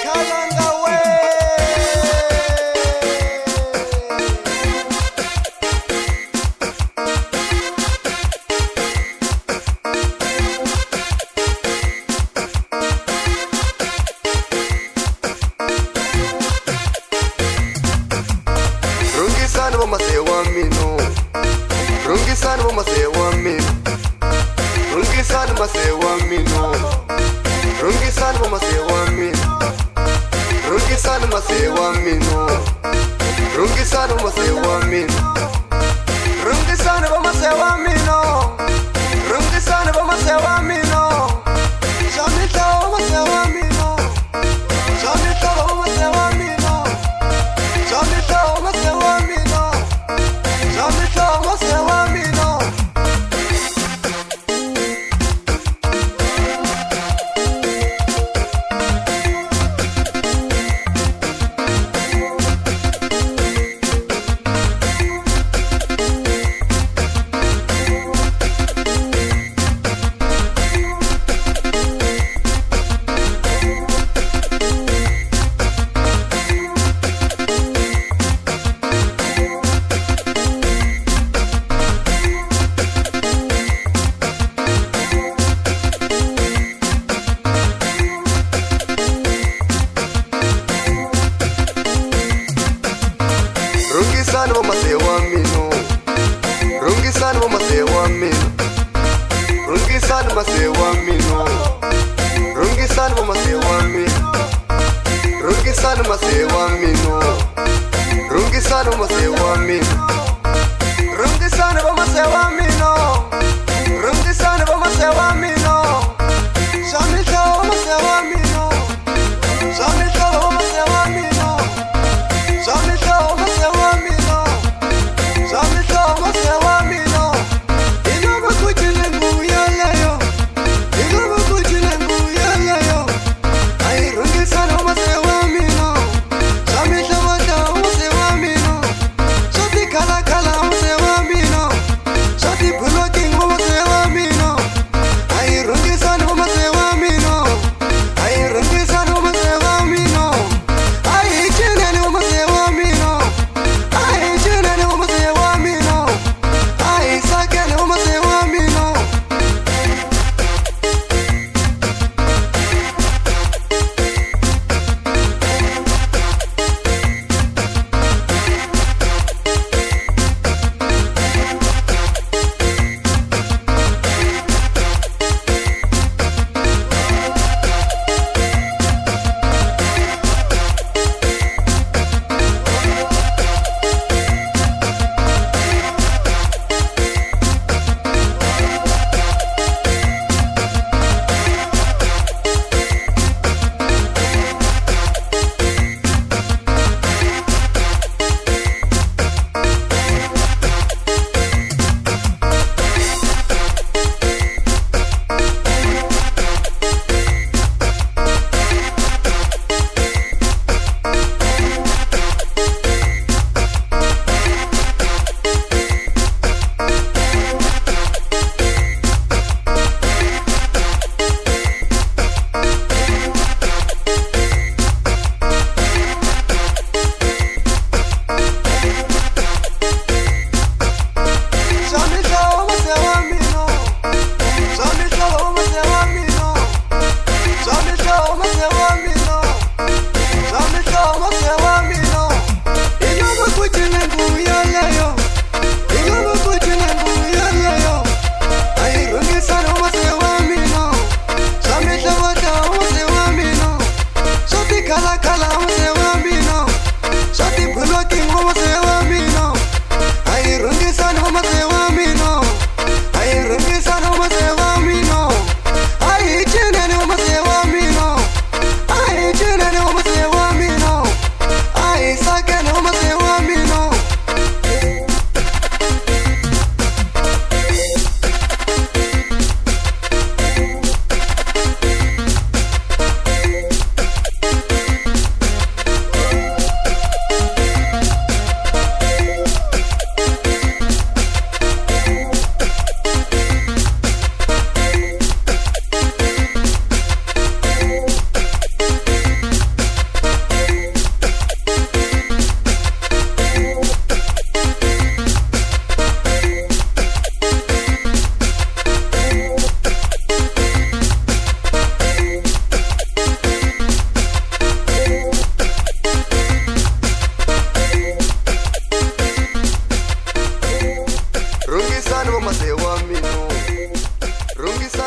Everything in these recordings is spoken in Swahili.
Kalanga we. Rungisana mama se wa mino. Rungisana mama se wa mino. Rungisana mama se wa mino. Rungisana mama se wa mino. Rungisana mama se wa mino. Rungisana mama se wa mino. Rungisana mama se wa mino. Rungisana mama se wa mino. Shamita mama se wa mino. Shamita mama se wa mino. Shamita mama se wa mino. Shamita mama se wa mino. Rungisana mama se wa mino. Rungisana mama se wa mino. Rungisana mama se wa mino. Rungisana mama se wa mino. Rungisana mama se wa mino. Rungisana mama se wa mino. Rungisana mama se wa mino. Rungisana mama se wa mino. Shamita mama se wa mino. Shamita mama se wa mino. Shamita mama se wa mino. Shamita mama se wa mino. Inoma kujile nguya leyo. Inoma kujile nguya leyo. Ay rungisana mama se wa mino. Shamita mama se wa mino. Shamita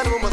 rungisani